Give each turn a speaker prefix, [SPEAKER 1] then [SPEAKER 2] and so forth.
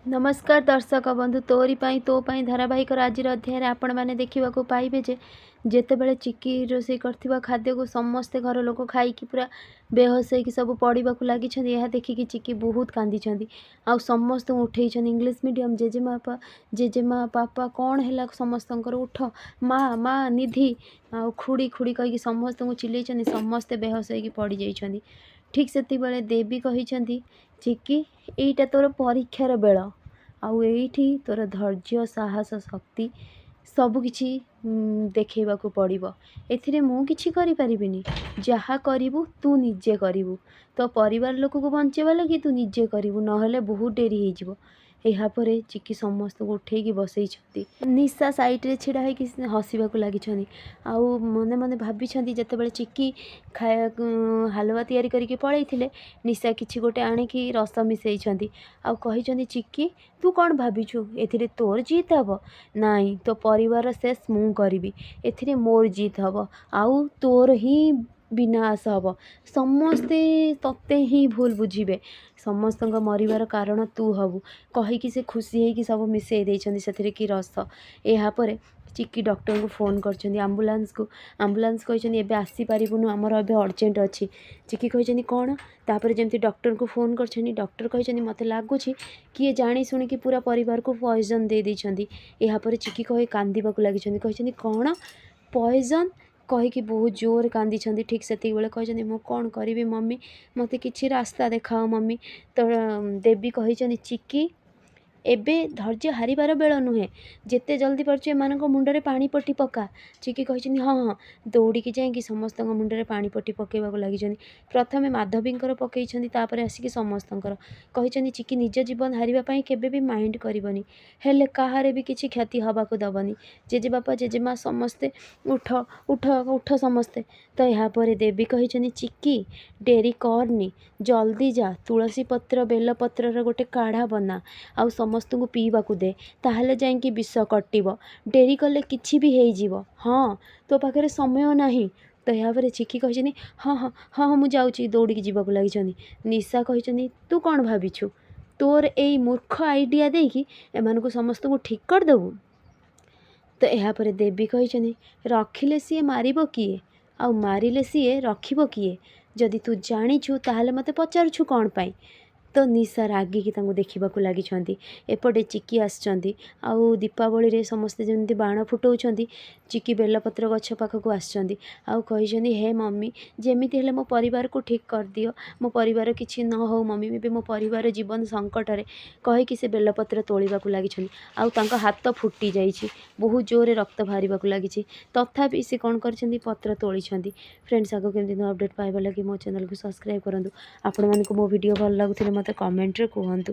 [SPEAKER 1] नमस्कार दर्शक बंधु तोरी पाई तो पाई धारावाहिक आज अध्याय आपण मैंने देखा पाइबे जे जितेबाला चिक्की रोषे कर खाद्य को समस्ते घर लोक खाई पूरा बेहोश हो सब पढ़ा लगी देखिकी चिक्की बहुत कांदी आउ समस्त उठे इंग्लीश मीडियम जेजेमा पापा कौन है समस्त उठ माँ माँ निधि आ खुड़ी खुड़ी कहीकि समस्त चिल्लई समस्ते बेहोश हो पड़ जाइछन्ति। ठीक से देवी कही चिक्की एईटा तोर परीक्षार बेल आउ एठी तोर धैर्य साहस शक्ति सबकिछि देखैबाकू पड़िबो। एथिरे मु किछि करि परिबिनी जहा करिवु तू निजे करिवु तो परिवार लोक को बंचेबा लगी तू निजे करिवु नहले बहुत डेरी हो जिवो। यापर चिक्की समस्त को उठेकी बसई निशा साइड्रे छिड़ा हो हसवाक लगी आउ मने मने भाभी जितेबाला चिक्की खाया हलवा तैयारी करके पलैथिले निशा किछि गोटे आणिकी रस मिसई आउ कही चिक्की तू कौन भाविछु एथिरे तोर जीत हम नाई तो परिवार शेष मु करी एथिरे मोर जीत हम आउ तोर ही विनाश हम समस्ते तते ही भूल बुझे समस्त मरिबार कारण तू हबु कहीकि से खुशी होगी सब मिसई देइछन्ति सेथिरे कि रस। यापर चिक्की डॉक्टर को फोन कर आम्बुलांस कहते एबे आसी पारिबुनु आमर एबे अर्जेंट अच्छी चिक्की कहते कौन तापर जमती डॉक्टर को फोन कर डॉक्टर कहते मते लगुच किए जानी शुणिकी पूरा परिवार को पॉइजन दे देइछन्ति। यापर चिक्की कहे कांदीबाकू लगी कहते कौन पॉइजन कहीकि बहुत जोर कांदी ठीक से कहते मु कौन करी मम्मी मते किछि रास्ता देखाओ मम्मी तो देवी कही चिक्की एबे धैर्य हारिबार बेल नुहे जेते जल्दी पार्छ एमान मुंडरे पानी पट्टी पका चिक्की कही हाँ हाँ दौड़िकी जाइए समस्त मुंडरे पानी पट्टी पकेबाक लगी प्रथमे माधवींकर पकई तापर आसिक समस्तंकर कही चिक्की निज जीवन हारिबा केबे भी माइंड करबनी हेले कहारे भी किछि क्षति हबाकू दबनी जेजे बापा जेजेमा समस्ते उठ उठ उठ समस्ते तो यापर देवी कही चिक्की डेरी करनी जल्दी जा तुलसी पत्र बेल पत्र गोटे काढ़ा बना आउ समस्त को पीवाकू दे ताहले जाइंकी विष कटिब डेरी कले किछि भी हो हाँ तो पाखे समय नाही तो यापर चिक्की कही हाँ हाँ हाँ मुझे जाऊँगी दौड़िकी जीवाक लगी निशा कही तू कौन भाविछु तोर ए मूर्ख आइडिया देकी एमान को समस्त को ठीक करदेबू तो यापर देवी कही रखिले सी मारिब किए आउ मारिले सी रखिब किए जदि तू जानिछु ताहले मते पचारुछु कौन पाई तो निशा रागिकी देखा लगी एपटे चिक्की आसचंती आउ दीपावली रे समस्ते जमी बाण फुटाउछंती चिक्की बेलपत्र गछ पाखक आसचंती आउ कही हे मम्मी जेमिति हेले मो परिवार को ठीक कर दियो मो परिवार किछि न हो मम्मी भी मो परिवार जीवन संकट रे कहीकि से बेलपत्र तोलिबाकू लगी आउ तांका हाथ फुटी जाइछि बहुत जोरे रक्त बाहरिबाकू लगी तथापि से कौन कर पत्र तोलिछंती। फ्रेंड्स आगो केमती अपडेट पाइबा लगी मो चैनल को सब्सक्राइब करंतु आपण मानको मो वीडियो भल लागुथिले मते कमेंट रे कहंतु।